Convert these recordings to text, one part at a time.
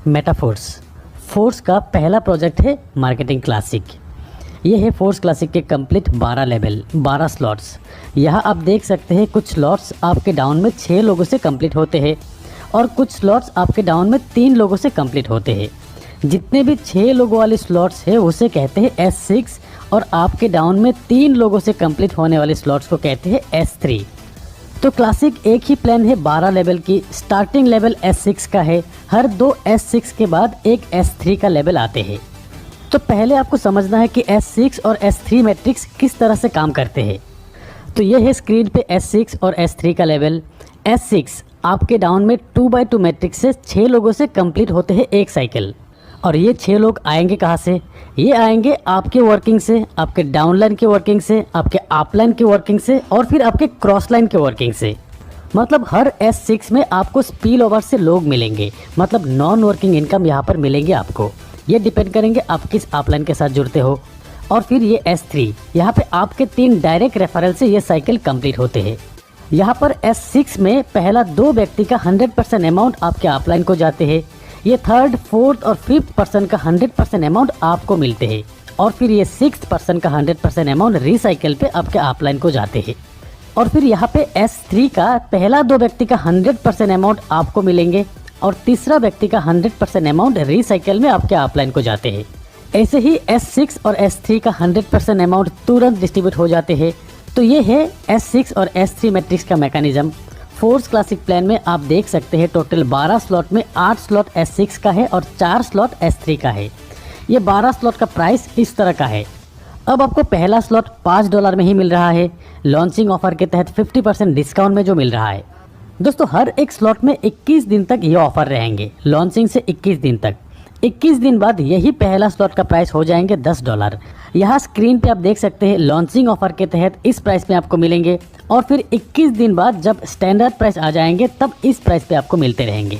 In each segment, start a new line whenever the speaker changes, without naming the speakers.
Metaphors force का पहला project है मार्केटिंग क्लासिक। ये है फोर्स क्लासिक के कंप्लीट 12 लेवल 12 स्लॉट्स। यहाँ आप देख सकते हैं कुछ स्लॉट्स आपके डाउन में 6 लोगों से कंप्लीट होते हैं और कुछ स्लॉट्स आपके डाउन में 3 लोगों से कंप्लीट होते हैं। जितने भी 6 लोगों वाले स्लॉट्स है उसे कहते हैं S6 और आपके डाउन में 3 लोगों से कंप्लीट होने वाले स्लॉट्स को कहते हैं S3। तो क्लासिक एक ही प्लान है 12 लेवल की। स्टार्टिंग लेवल S6 का है। हर 2 S6 के बाद एक S3 का लेवल आते हैं। तो पहले आपको समझना है कि S6 और S3 मैट्रिक्स किस तरह से काम करते हैं। तो ये है स्क्रीन पे S6 और S3 का लेवल। S6 आपके डाउन में 2x2 मैट्रिक्स से 6 लोगों से कंप्लीट होते हैं एक साइकिल। और ये 6 लोग आएंगे कहाँ से? ये आएंगे आपके वर्किंग से, आपके डाउनलाइन के वर्किंग से, आपके अपलाइन के वर्किंग से और फिर आपके क्रॉस लाइन के वर्किंग से। मतलब हर S6 में आपको स्पिल ओवर से लोग मिलेंगे, मतलब नॉन वर्किंग इनकम यहाँ पर मिलेंगे आपको। ये डिपेंड करेंगे आप किस अपलाइन के साथ जुड़ते हो। और फिर ये S3 यहाँ पे आपके 3 डायरेक्ट रेफरल से ये साइकिल कंप्लीट होते हैं। यहाँ पर S6 में पहला 2 व्यक्ति का 100% अमाउंट आपके अपलाइन को जाते हैं। ये 3rd, 4th और 5th पर्सन का 100% अमाउंट आपको मिलते हैं और फिर ये 6th पर्सन का 100% अमाउंट रिसाइकिल पे आपके अपलाइन को जाते हैं। और फिर यहाँ पे S3 का पहला 2 व्यक्ति का 100% अमाउंट आपको मिलेंगे और तीसरा व्यक्ति का 100% अमाउंट रिसाइकिल में आपके अपलाइन को जाते हैं। ऐसे ही S6 और S3 का 100% अमाउंट तुरंत डिस्ट्रीब्यूट हो जाते हैं। तो ये है S6 और S3 मैट्रिक्स का मैकेनिज्म। फोर्स क्लासिक प्लान में आप देख सकते हैं टोटल 12 स्लॉट में 8 स्लॉट S6 का है और 4 स्लॉट S3 का है। ये 12 स्लॉट का प्राइस इस तरह का है। अब आपको पहला स्लॉट $5 में ही मिल रहा है, लॉन्चिंग ऑफर के तहत 50% डिस्काउंट में जो मिल रहा है। दोस्तों हर एक स्लॉट में 21 दिन तक ये ऑफर रहेंगे, लॉन्चिंग से 21 दिन तक। 21 दिन बाद यही पहला स्लॉट का प्राइस हो जाएंगे $10। यहाँ स्क्रीन पे आप देख सकते हैं लॉन्चिंग ऑफर के तहत इस प्राइस में आपको मिलेंगे और फिर 21 दिन बाद जब स्टैंडर्ड प्राइस आ जाएंगे तब इस प्राइस पे आपको मिलते रहेंगे।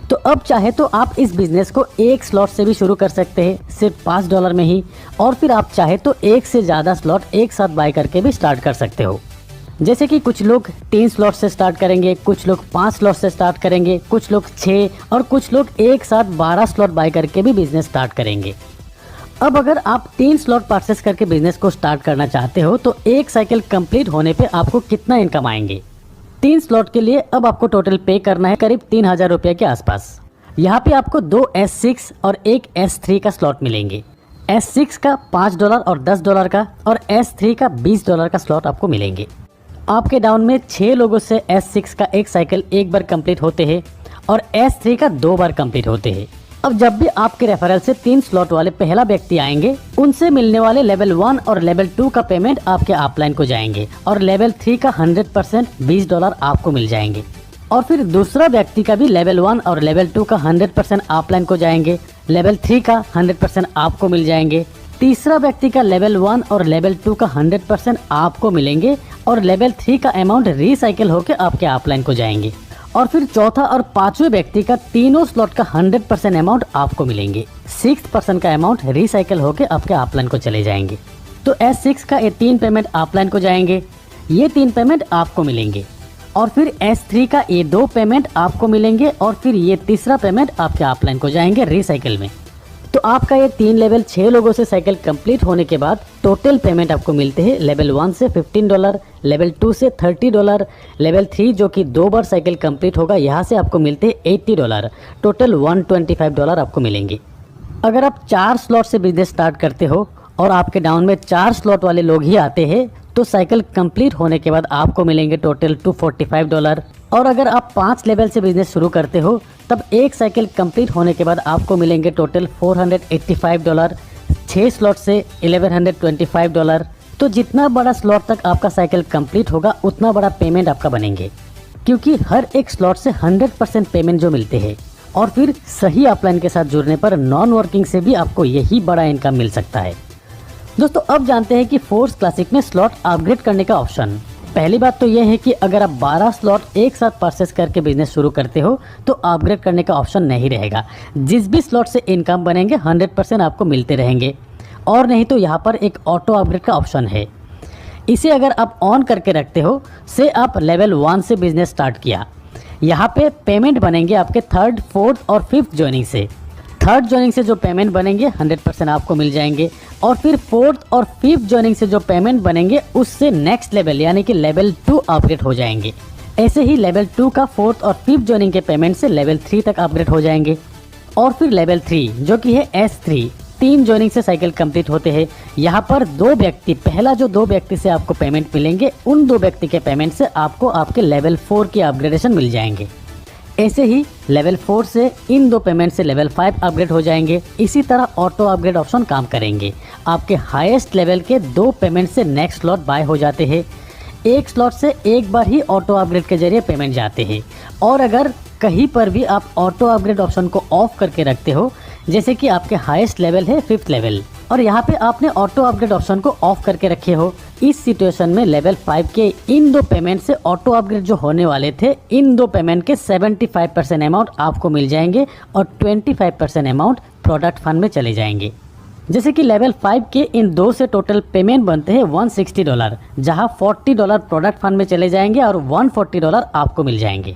तो अब चाहे तो आप इस बिज़नेस को एक स्लॉट से भी शुरू कर सकते हैं सिर्फ $5 में ही, और फिर आप चाहे तो एक से ज़्यादा स्लॉट एक साथ बाय करके भी स्टार्ट कर सकते हो। जैसे कि कुछ लोग 3 स्लॉट से स्टार्ट करेंगे, कुछ लोग 5 स्लॉट से स्टार्ट करेंगे, कुछ लोग 6 और कुछ लोग एक साथ 12 स्लॉट बाय करके भी बिजनेस स्टार्ट करेंगे। अब अगर आप 3 स्लॉट परचेस करके बिजनेस को स्टार्ट करना चाहते हो तो एक साइकिल कंप्लीट होने पे आपको कितना इनकम आएंगे? 3 स्लॉट के लिए अब आपको टोटल पे करना है करीब 3000 रुपये के आसपास। यहाँ पे आपको 2 S6 और 1 S3 का स्लॉट मिलेंगे। S6 का $5 और $10 का और S3 का $20 का स्लॉट आपको मिलेंगे। आपके डाउन में 6 लोगों से S6 का एक साइकिल एक बार कंप्लीट होते हैं और S3 का 2 बार कंप्लीट होते हैं। अब जब भी आपके रेफरल से 3 स्लॉट वाले पहला व्यक्ति आएंगे उनसे मिलने वाले लेवल 1 और लेवल 2 का पेमेंट आपके अपलाइन को जाएंगे और लेवल 3 का 100% $20 आपको मिल जाएंगे। और फिर दूसरा व्यक्ति का भी लेवल 1 और लेवल 2 का 100% अपलाइन को जाएंगे, लेवल 3 का 100% आपको मिल जाएंगे। तीसरा व्यक्ति का लेवल 1 और लेवल 2 का 100% आपको मिलेंगे और लेवल 3 का अमाउंट रिसाइकिल होकर आपके अपलाइन को जाएंगे। और फिर चौथा और 5वें व्यक्ति का तीनों स्लॉट का 100% अमाउंट आपको मिलेंगे। 6th पर्सन का अमाउंट रिसाइकिल होकर आपके अपलाइन को चले जाएंगे। तो S6 का ये 3 पेमेंट अपलाइन को जाएंगे, ये 3 पेमेंट आपको मिलेंगे। और फिर S3 का ये 2 पेमेंट आपको मिलेंगे और फिर ये तीसरा पेमेंट आपके अपलाइन को जाएंगे रिसाइकिल में। तो आपका ये 3 लेवल 6 लोगों से साइकिल कंप्लीट होने के बाद टोटल पेमेंट आपको मिलते हैं लेवल 1 से $15, लेवल 2 से $30, लेवल 3 जो कि 2 बार साइकिल कंप्लीट होगा यहाँ से आपको मिलते हैं $80। टोटल $125 आपको मिलेंगे। अगर आप 4 स्लॉट से बिजनेस स्टार्ट करते हो और आपके डाउन में 4 स्लॉट वाले लोग ही आते हैं तो साइकिल कंप्लीट होने के बाद आपको मिलेंगे टोटल $245। और अगर आप 5 लेवल से बिजनेस शुरू करते हो तब एक साइकिल कंप्लीट होने के बाद आपको मिलेंगे टोटल $485। 6 स्लॉट से $1125। तो जितना बड़ा स्लॉट तक आपका साइकिल कंप्लीट होगा उतना बड़ा पेमेंट आपका बनेंगे, क्योंकि हर एक स्लॉट से 100% पेमेंट जो मिलते हैं। और फिर सही अपलाइन के साथ जुड़ने पर नॉन वर्किंग से भी आपको यही बड़ा इनकम मिल सकता है। दोस्तों अब जानते हैं कि फोर्स क्लासिक में स्लॉट अपग्रेड करने का ऑप्शन। पहली बात तो यह है कि अगर आप 12 स्लॉट एक साथ परचेस करके बिजनेस शुरू करते हो तो अपग्रेड करने का ऑप्शन नहीं रहेगा। जिस भी स्लॉट से इनकम बनेंगे 100% आपको मिलते रहेंगे। और नहीं तो यहाँ पर एक ऑटो अपग्रेड का ऑप्शन है, इसे अगर आप ऑन करके रखते हो से आप लेवल 1 से बिजनेस स्टार्ट किया, यहाँ पे पेमेंट बनेंगे आपके 3rd, 4th और 5th ज्वाइनिंग से। 3rd ज्वाइनिंग से जो पेमेंट बनेंगे 100% आपको मिल जाएंगे, और फिर 4th और 5th ज्वाइनिंग से जो पेमेंट बनेंगे उससे नेक्स्ट लेवल यानी कि लेवल 2 अपग्रेड हो जाएंगे। ऐसे ही लेवल 2 का 4th और 5th ज्वाइनिंग के पेमेंट से लेवल 3 तक अपग्रेड हो जाएंगे। और फिर लेवल 3 जो कि है S3, 3 ज्वाइनिंग से साइकिल कंप्लीट होते हैं। यहाँ पर 2 व्यक्ति, पहला जो 2 व्यक्ति से आपको पेमेंट मिलेंगे, उन 2 व्यक्ति के पेमेंट से आपको आपके लेवल 4 की अपग्रेडेशन मिल जाएंगे। ऐसे ही लेवल 4 से इन 2 पेमेंट से लेवल 5 अपग्रेड हो जाएंगे। इसी तरह ऑटो अपग्रेड ऑप्शन काम करेंगे। आपके हाईएस्ट लेवल के 2 पेमेंट से नेक्स्ट स्लॉट बाय हो जाते हैं। एक स्लॉट से एक बार ही ऑटो अपग्रेड के जरिए पेमेंट जाते हैं, और अगर कहीं पर भी आप ऑटो अपग्रेड ऑप्शन को ऑफ करके रखते हो, जैसे कि आपके हाईएस्ट लेवल है 5th लेवल और यहाँ पे आपने ऑटो अपग्रेड ऑप्शन को ऑफ करके रखे हो, इस सिचुएशन में लेवल 5 के इन 2 पेमेंट से ऑटो अपग्रेड जो होने वाले थे, इन 2 पेमेंट के 75% अमाउंट आपको मिल जाएंगे और 25% अमाउंट प्रोडक्ट फंड में चले जाएंगे। जैसे कि लेवल 5 के इन 2 से टोटल पेमेंट बनते हैं $160, जहां $40 प्रोडक्ट फंड में चले जाएंगे और $140 आपको मिल जाएंगे।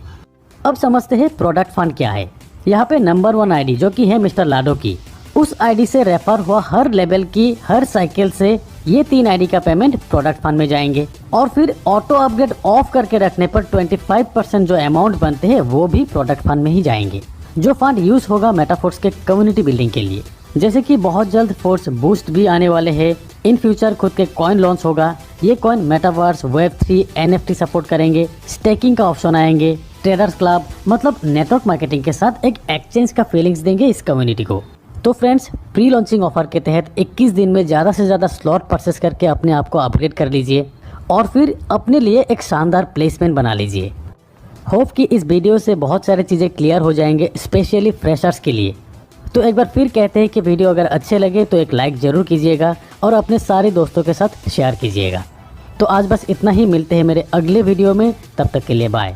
अब समझते हैं प्रोडक्ट फंड क्या है। यहाँ पे नंबर 1 आईडी जो कि है मिस्टर लाडो की, उस आईडी से रेफर हुआ हर लेवल की हर साइकिल से ये 3 आईडी का पेमेंट प्रोडक्ट फंड में जाएंगे, और फिर ऑटो अपग्रेड ऑफ करके रखने पर 25% जो अमाउंट बनते हैं वो भी प्रोडक्ट फंड में ही जाएंगे, जो फंड यूज होगा मेटाफोर्स के कम्युनिटी बिल्डिंग के लिए। जैसे कि बहुत जल्द फोर्स बूस्ट भी आने वाले हैं, इन फ्यूचर खुद के कॉइन लॉन्च होगा। ये coin metaverse, Web3, NFT support करेंगे, स्टेकिंग का ऑप्शन आएंगे, ट्रेडर्स क्लब, मतलब नेटवर्क मार्केटिंग के साथ एक एक्सचेंज का फीलिंग्स देंगे इस कम्युनिटी को। तो फ्रेंड्स, प्री लॉन्चिंग ऑफर के तहत 21 दिन में ज़्यादा से ज़्यादा स्लॉट परचेस करके अपने आप को अपग्रेड कर लीजिए और फिर अपने लिए एक शानदार प्लेसमेंट बना लीजिए। होप कि इस वीडियो से बहुत सारी चीज़ें क्लियर हो जाएंगे, स्पेशली फ्रेशर्स के लिए। तो एक बार फिर कहते हैं कि वीडियो अगर अच्छे लगे तो एक लाइक ज़रूर कीजिएगा और अपने सारे दोस्तों के साथ शेयर कीजिएगा। तो आज बस इतना ही, मिलते हैं मेरे अगले वीडियो में, तब तक के लिए बाय।